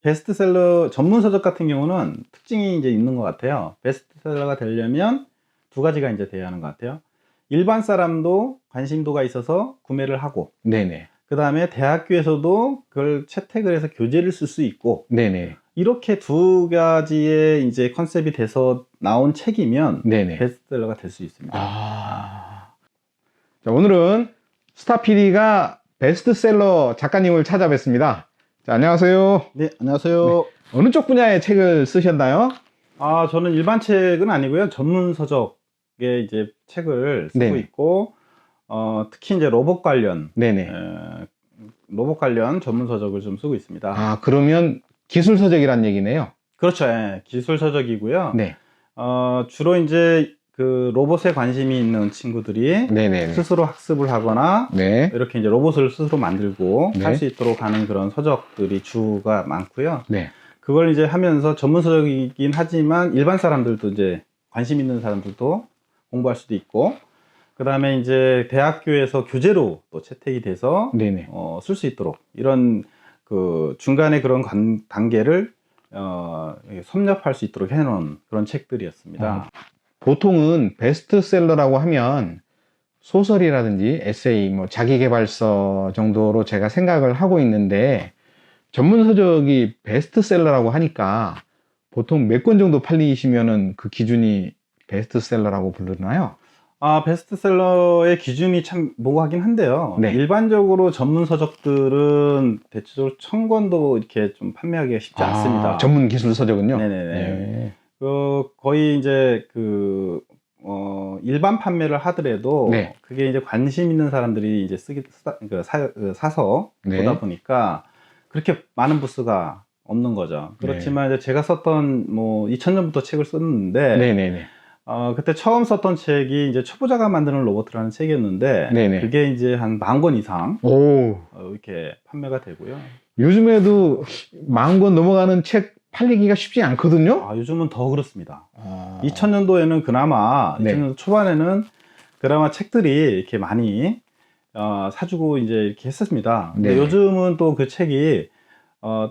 베스트셀러 전문 서적 같은 경우는 특징이 이제 있는 것 같아요. 베스트셀러가 되려면 두 가지가 이제 돼야 하는 것 같아요. 일반 사람도 관심도가 있어서 구매를 하고, 네네. 그 다음에 대학교에서도 그걸 채택을 해서 교재를 쓸 수 있고, 네네. 이렇게 두 가지의 이제 컨셉이 돼서 나온 책이면 네네. 베스트셀러가 될 수 있습니다. 자, 오늘은 스타PD가 베스트셀러 작가님을 찾아뵙습니다. 자, 안녕하세요. 네, 안녕하세요. 어느 쪽 분야의 책을 쓰셨나요? 저는 일반 책은 아니고요. 전문 서적의 이제 책을 쓰고 네네. 있고, 특히 이제 로봇 관련, 네네. 로봇 관련 전문 서적을 좀 쓰고 있습니다. 아, 그러면 기술 서적이란 얘기네요. 그렇죠. 예, 기술 서적이고요. 네. 주로 이제 그 로봇에 관심이 있는 친구들이 네네. 스스로 학습을 하거나 네. 이렇게 이제 로봇을 스스로 만들고 네. 할 수 있도록 하는 그런 서적들이 주가 많고요. 네. 그걸 이제 하면서 전문 서적이긴 하지만 일반 사람들도 이제 관심 있는 사람들도 공부할 수도 있고, 그 다음에 이제 대학교에서 교재로 또 채택이 돼서 네네. 쓸 수 있도록 이런 그 중간에 그런 단계를 섭렵할 수 있도록 해놓은 그런 책들이었습니다. 보통은 베스트셀러라고 하면 소설이라든지 에세이, 뭐 자기계발서 정도로 제가 생각을 하고 있는데, 전문 서적이 베스트셀러라고 하니까 보통 몇 권 정도 팔리시면은 그 기준이 베스트셀러라고 부르나요? 베스트셀러의 기준이 참 모호하긴 한데요. 네. 일반적으로 전문 서적들은 대체적으로 1000권도 이렇게 좀 판매하기가 쉽지 않습니다. 전문 기술 서적은요? 네네네. 네. 거의 이제 일반 판매를 하더라도 네. 그게 이제 관심 있는 사람들이 이제 사서 네. 보다 보니까 그렇게 많은 부수가 없는 거죠. 그렇지만 이제 제가 썼던 2000년부터 책을 썼는데, 네네네. 그때 처음 썼던 책이 이제 초보자가 만드는 로봇이라는 책이었는데, 네네. 그게 이제 한 10,000권 이상 오, 이렇게 판매가 되고요. 요즘에도 10,000권 넘어가는 책 팔리기가 쉽지 않거든요? 요즘은 더 그렇습니다. 2000년도에는 그나마, 네. 2000년도 초반에는 그나마 책들이 이렇게 많이 사주고 이제 이렇게 했었습니다. 근데 네. 요즘은 또 그 책이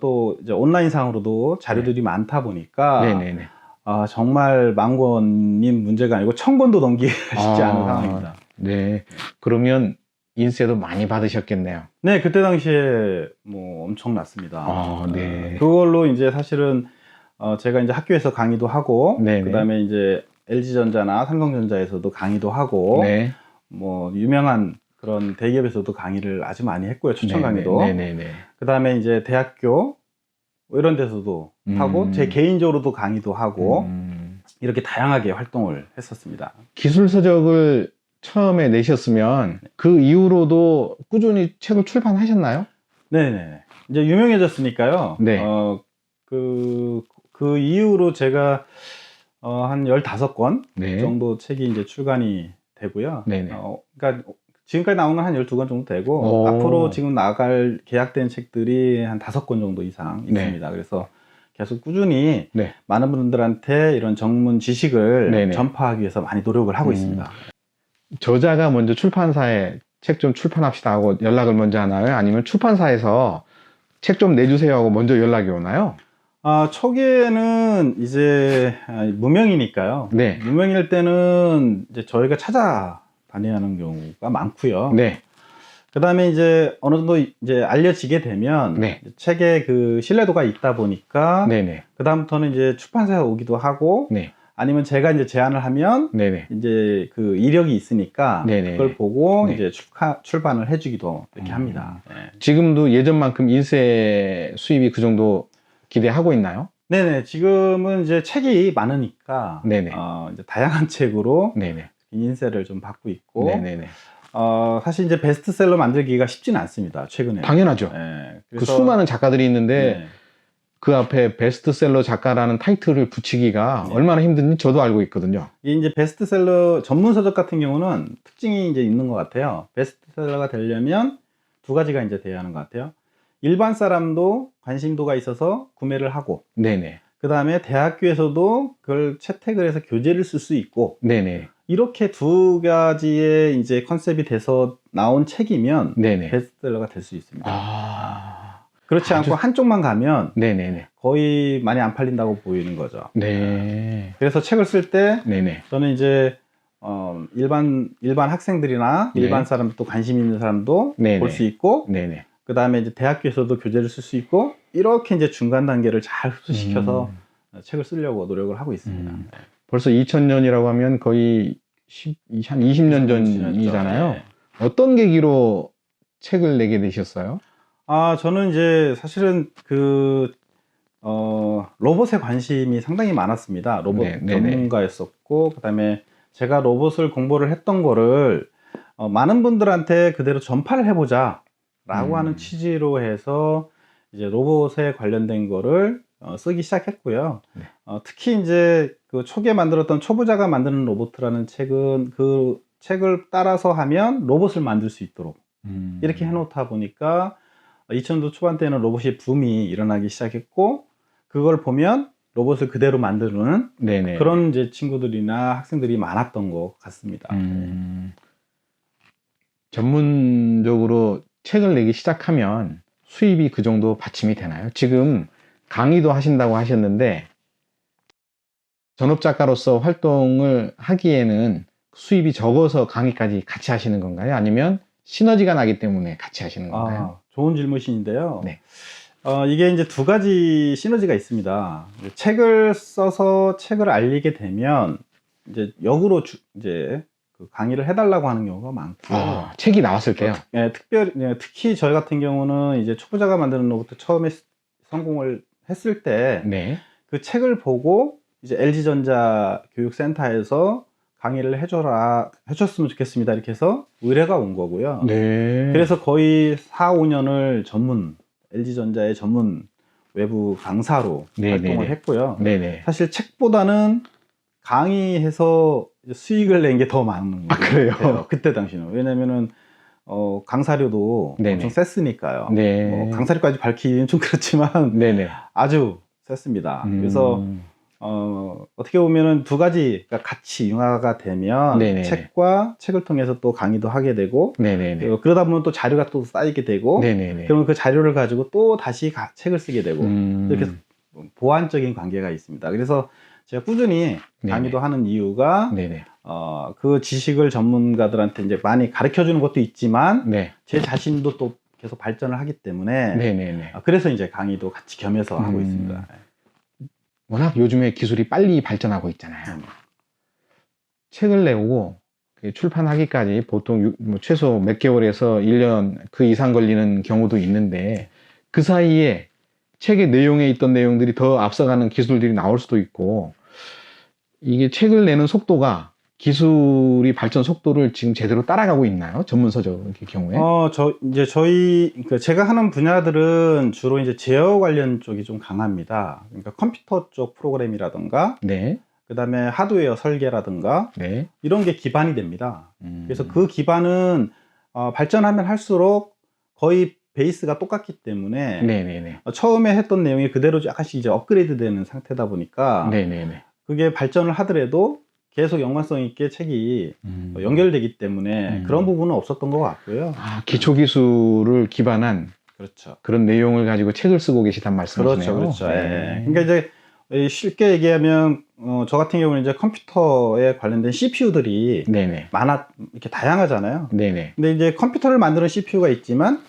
또 이제 온라인상으로도 자료들이 많다 보니까 네네네. 정말 10,000권이 문제가 아니고 1000권도 넘기기가 쉽지 않은 상황입니다. 네. 그러면 인쇄도 많이 받으셨겠네요. 네, 그때 당시에 엄청났습니다. 네. 그걸로 이제 사실은 제가 이제 학교에서 강의도 하고, 네네. 그다음에 이제 LG전자나 삼성전자에서도 강의도 하고, 네. 유명한 그런 대기업에서도 강의를 아주 많이 했고요. 추천 강의도. 네네네. 그다음에 이제 대학교 이런 데서도 하고, 제 개인적으로도 강의도 하고, 이렇게 다양하게 활동을 했었습니다. 기술 서적을 처음에 내셨으면 그 이후로도 꾸준히 책을 출판하셨나요? 네네. 이제 유명해졌으니까요. 네. 그 이후로 제가 한 15권 네. 정도 책이 이제 출간이 되고요. 네네. 그러니까 지금까지 나온 건 한 12권 정도 되고, 오. 앞으로 지금 나갈 계약된 책들이 한 5권 정도 이상 네. 있습니다. 그래서 계속 꾸준히 네. 많은 분들한테 이런 전문 지식을 네네. 전파하기 위해서 많이 노력을 하고 있습니다. 저자가 먼저 출판사에 책 좀 출판합시다 하고 연락을 먼저 하나요? 아니면 출판사에서 책 좀 내주세요 하고 먼저 연락이 오나요? 초기에는 이제 무명이니까요. 네. 무명일 때는 이제 저희가 찾아다녀야 하는 경우가 많고요. 네. 그 다음에 이제 어느 정도 이제 알려지게 되면 네. 책에 그 신뢰도가 있다 보니까 네네. 그 다음부터는 이제 출판사에 오기도 하고, 네. 아니면 제가 이제 제안을 하면 네네. 이제 그 이력이 있으니까 네네. 그걸 보고 네. 이제 출판을 해주기도 이렇게 합니다. 네. 지금도 예전만큼 인쇄 수입이 그 정도 기대하고 있나요? 네네. 지금은 이제 책이 많으니까 네네. 이제 다양한 책으로 네네. 인쇄를 좀 받고 있고, 네네네. 사실 이제 베스트셀러 만들기가 쉽지는 않습니다. 최근에. 당연하죠. 네. 그 수많은 작가들이 있는데 네. 그 앞에 베스트셀러 작가라는 타이틀을 붙이기가 네. 얼마나 힘든지 저도 알고 있거든요. 이게 이제 베스트셀러 전문 서적 같은 경우는 특징이 이제 있는 것 같아요. 베스트셀러가 되려면 두 가지가 이제 돼야 하는 것 같아요. 일반 사람도 관심도가 있어서 구매를 하고, 네네. 그 다음에 대학교에서도 그걸 채택을 해서 교재를 쓸 수 있고, 네네. 이렇게 두 가지의 이제 컨셉이 돼서 나온 책이면 네네. 베스트셀러가 될 수 있습니다. 그렇지 않고 한쪽만 가면 네네네. 거의 많이 안 팔린다고 보이는 거죠. 네. 그래서 책을 쓸 때 네네. 저는 이제 일반 학생들이나 네. 일반 사람 또 관심 있는 사람도 네네. 볼 수 있고 네네. 그 다음에 이제 대학교에서도 교재를 쓸 수 있고 이렇게 이제 중간 단계를 잘 흡수시켜서 책을 쓰려고 노력을 하고 있습니다. 벌써 2000년이라고 하면 거의 한 20년 전이잖아요. 네. 어떤 계기로 책을 내게 되셨어요? 저는 이제 사실은 로봇에 관심이 상당히 많았습니다. 로봇 네, 네네. 전문가였었고, 그 다음에 제가 로봇을 공부를 했던 거를 많은 분들한테 그대로 전파를 해보자 라고 하는 취지로 해서 이제 로봇에 관련된 거를 쓰기 시작했고요. 네. 특히 이제 그 초기에 만들었던 초보자가 만드는 로봇이라는 책은 그 책을 따라서 하면 로봇을 만들 수 있도록 이렇게 해놓다 보니까 2000도 초반대에는 로봇이 붐이 일어나기 시작했고 그걸 보면 로봇을 그대로 만드는 네네. 그런 이제 친구들이나 학생들이 많았던 것 같습니다. 전문적으로 책을 내기 시작하면 수입이 그 정도 받침이 되나요? 지금 강의도 하신다고 하셨는데 전업작가로서 활동을 하기에는 수입이 적어서 강의까지 같이 하시는 건가요? 아니면 시너지가 나기 때문에 같이 하시는 건가요? 좋은 질문이신데요. 네. 이게 이제 두 가지 시너지가 있습니다. 책을 써서 책을 알리게 되면 이제 역으로 이제 그 강의를 해달라고 하는 경우가 많고요. 책이 나왔을 때요? 네, 특히 저희 같은 경우는 이제 초보자가 만드는 로봇 처음에 성공을 했을 때 네. 그 책을 보고 이제 LG전자 교육센터에서 강의를 해줬으면 좋겠습니다. 이렇게 해서 의뢰가 온 거고요. 네. 그래서 거의 4, 5년을 LG전자의 전문 외부 강사로 활동을 했고요. 네네. 사실 책보다는 강의해서 수익을 낸 게 더 많은 거예요. 그래요? 그때 당시는. 왜냐면은 강사료도 네네. 엄청 셌으니까요. 네. 뭐 강사료까지 밝히기는 좀 그렇지만 네네. 아주 셌습니다. 그래서 어떻게 보면은 두 가지가 같이 융화가 되면 네네. 책을 통해서 또 강의도 하게 되고 네네네. 그러다 보면 또 자료가 또 쌓이게 되고 네네네. 그러면 그 자료를 가지고 또 다시 책을 쓰게 되고 이렇게 보완적인 관계가 있습니다. 그래서 제가 꾸준히 강의도 하는 이유가 네네. 그 지식을 전문가들한테 이제 많이 가르쳐 주는 것도 있지만 네. 제 자신도 또 계속 발전을 하기 때문에 네네네. 그래서 이제 강의도 같이 겸해서 하고 있습니다. 워낙 요즘에 기술이 빨리 발전하고 있잖아요. 책을 내고 출판하기까지 보통 최소 몇 개월에서 1년 그 이상 걸리는 경우도 있는데 그 사이에 책의 내용에 있던 내용들이 더 앞서가는 기술들이 나올 수도 있고 이게 책을 내는 속도가 기술이 발전 속도를 지금 제대로 따라가고 있나요? 전문 서적의 경우에? 그러니까 제가 하는 분야들은 주로 이제 제어 관련 쪽이 좀 강합니다. 그러니까 컴퓨터 쪽 프로그램이라든가, 네. 그 다음에 하드웨어 설계라든가, 네. 이런 게 기반이 됩니다. 그래서 그 기반은 발전하면 할수록 거의 베이스가 똑같기 때문에 네네네. 처음에 했던 내용이 그대로 약간씩 이제 업그레이드 되는 상태다 보니까 네네네. 그게 발전을 하더라도 계속 연관성 있게 책이 연결되기 때문에 그런 부분은 없었던 것 같고요. 기초 기술을 기반한 그렇죠. 그런 내용을 가지고 책을 쓰고 계시단 말씀이시네요. 그렇죠. 네. 그러니까 이제 쉽게 얘기하면 저 같은 경우는 이제 컴퓨터에 관련된 CPU들이 네네. 이렇게 다양하잖아요. 네네. 근데 이제 컴퓨터를 만드는 CPU가 있지만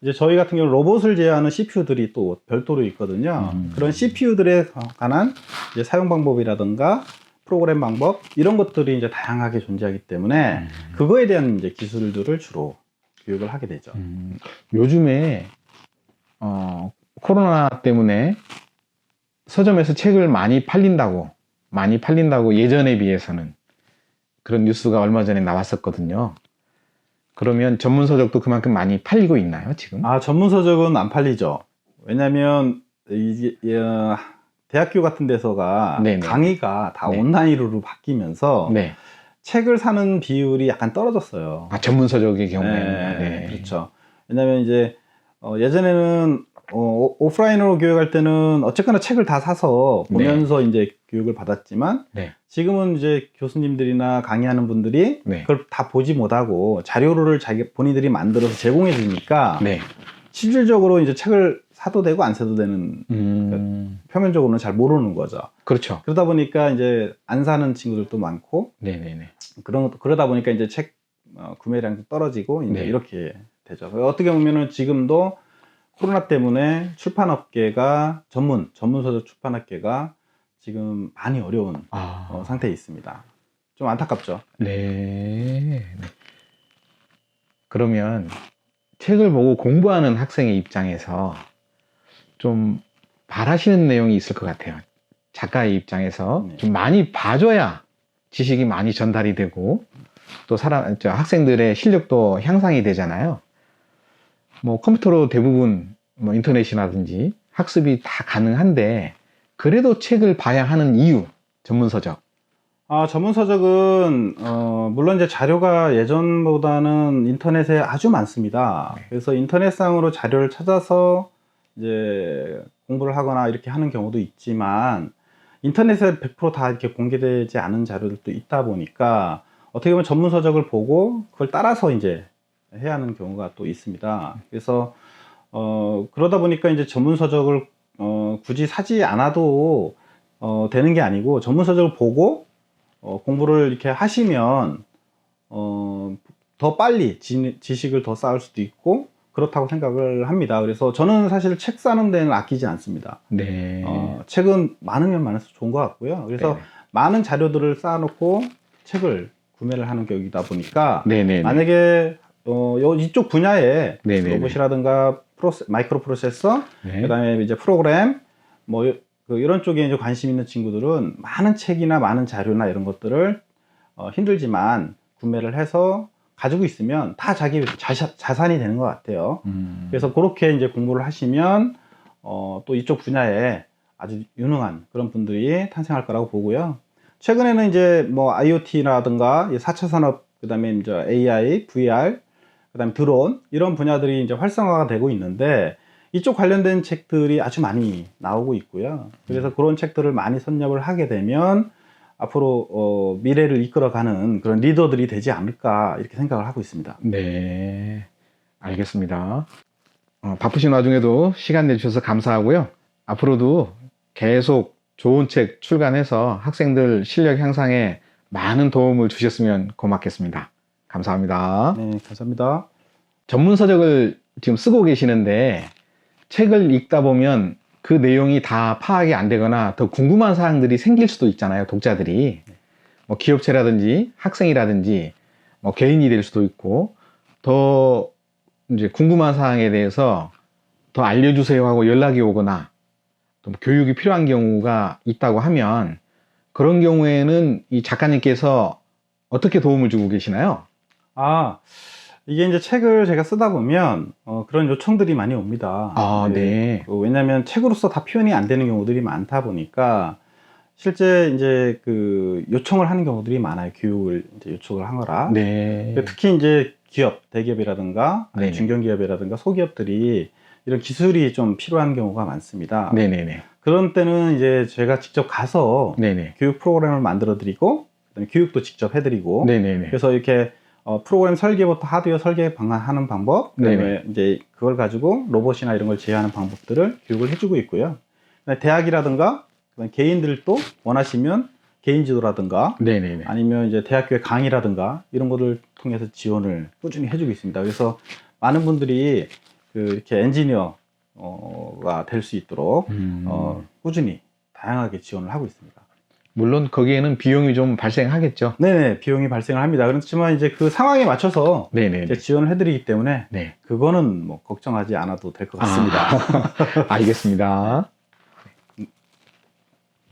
이제 저희 같은 경우 로봇을 제어하는 CPU들이 또 별도로 있거든요. 그런 CPU들에 관한 이제 사용 방법이라든가 프로그램 방법 이런 것들이 이제 다양하게 존재하기 때문에 그거에 대한 이제 기술들을 주로 교육을 하게 되죠. 요즘에 코로나 때문에 서점에서 책을 많이 팔린다고 예전에 비해서는 그런 뉴스가 얼마 전에 나왔었거든요. 그러면 전문 서적도 그만큼 많이 팔리고 있나요, 지금? 전문 서적은 안 팔리죠. 왜냐하면 대학교 같은 데서가 네네. 강의가 다 네. 온라인으로 바뀌면서 네. 책을 사는 비율이 약간 떨어졌어요. 전문 서적의 경우에는. 네. 그렇죠. 왜냐하면 이제 예전에는 오프라인으로 교육할 때는 어쨌거나 책을 다 사서 보면서 이제 교육을 받았지만 네. 지금은 이제 교수님들이나 강의하는 분들이 네. 그걸 다 보지 못하고 자료를 본인들이 만들어서 제공해 주니까 네. 실질적으로 이제 책을 사도 되고 안 사도 되는 표면적으로는 잘 모르는 거죠. 그렇죠. 그러다 보니까 이제 안 사는 친구들도 많고 네네네. 그러다 보니까 이제 책 구매량도 떨어지고 이제 네. 이렇게 되죠. 어떻게 보면은 지금도 코로나 때문에 출판업계가 전문 서적 출판업계가 지금 많이 어려운 상태에 있습니다. 좀 안타깝죠. 네. 그러면 책을 보고 공부하는 학생의 입장에서 좀 바라시는 내용이 있을 것 같아요. 작가의 입장에서 네. 좀 많이 봐줘야 지식이 많이 전달이 되고 또 학생들의 실력도 향상이 되잖아요. 뭐 컴퓨터로 대부분 뭐 인터넷이라든지 학습이 다 가능한데 그래도 책을 봐야 하는 이유, 전문서적. 전문서적은 물론 이제 자료가 예전보다는 인터넷에 아주 많습니다. 네. 그래서 인터넷상으로 자료를 찾아서 이제 공부를 하거나 이렇게 하는 경우도 있지만 인터넷에 100% 다 이렇게 공개되지 않은 자료들도 있다 보니까 어떻게 보면 전문서적을 보고 그걸 따라서 이제 해야 하는 경우가 또 있습니다. 그래서 그러다 보니까 이제 전문서적을 굳이 사지 않아도 되는 게 아니고 전문서적을 보고 공부를 이렇게 하시면 더 빨리 지식을 더 쌓을 수도 있고 그렇다고 생각을 합니다. 그래서 저는 사실 책 사는 데는 아끼지 않습니다. 네. 책은 많으면 많을수록 좋은 것 같고요. 그래서 네네. 많은 자료들을 쌓아놓고 책을 구매를 하는 격이다 보니까 네네. 만약에 이쪽 분야에 네네네. 로봇이라든가 마이크로 프로세서, 네. 그다음에 이제 프로그램 뭐 이런 쪽에 이제 관심 있는 친구들은 많은 책이나 많은 자료나 이런 것들을 힘들지만 구매를 해서 가지고 있으면 다 자기 자산이 되는 것 같아요. 그래서 그렇게 이제 공부를 하시면 또 이쪽 분야에 아주 유능한 그런 분들이 탄생할 거라고 보고요. 최근에는 이제 뭐 IoT라든가 4차 산업, 그다음에 이제 AI, VR, 그다음에 드론 이런 분야들이 이제 활성화가 되고 있는데 이쪽 관련된 책들이 아주 많이 나오고 있고요. 그래서 그런 책들을 많이 섭렵을 하게 되면 앞으로 미래를 이끌어가는 그런 리더들이 되지 않을까 이렇게 생각을 하고 있습니다. 네, 알겠습니다. 바쁘신 와중에도 시간 내주셔서 감사하고요. 앞으로도 계속 좋은 책 출간해서 학생들 실력 향상에 많은 도움을 주셨으면 고맙겠습니다. 감사합니다. 네, 감사합니다. 전문서적을 지금 쓰고 계시는데 책을 읽다 보면 그 내용이 다 파악이 안 되거나 더 궁금한 사항들이 생길 수도 있잖아요, 독자들이. 뭐 기업체라든지 학생이라든지 뭐 개인이 될 수도 있고 더 이제 궁금한 사항에 대해서 더 알려주세요 하고 연락이 오거나 또 교육이 필요한 경우가 있다고 하면 그런 경우에는 이 작가님께서 어떻게 도움을 주고 계시나요? 이게 이제 책을 제가 쓰다 보면 그런 요청들이 많이 옵니다. 네. 왜냐하면 책으로서 다 표현이 안 되는 경우들이 많다 보니까 실제 이제 그 요청을 하는 경우들이 많아요. 교육을 이제 요청을 하거나. 네. 특히 이제 기업, 대기업이라든가 네네. 중견기업이라든가 소기업들이 이런 기술이 좀 필요한 경우가 많습니다. 네네네. 그런 때는 이제 제가 직접 가서 네네. 교육 프로그램을 만들어 드리고 교육도 직접 해드리고 네네네. 그래서 이렇게 프로그램 설계부터 하드웨어 설계 방안하는 방법, 그다음에 이제 그걸 가지고 로봇이나 이런 걸 제어하는 방법들을 교육을 해주고 있고요. 대학이라든가 개인들도 원하시면 개인 지도라든가 네네네. 아니면 이제 대학교의 강의라든가 이런 것을 통해서 지원을 꾸준히 해주고 있습니다. 그래서 많은 분들이 이렇게 엔지니어가 될 수 있도록 꾸준히 다양하게 지원을 하고 있습니다. 물론 거기에는 비용이 좀 발생하겠죠. 네네, 비용이 발생을 합니다. 그렇지만 이제 그 상황에 맞춰서 네네. 이제 지원을 해드리기 때문에 네. 그거는 뭐 걱정하지 않아도 될 것 같습니다. 알겠습니다.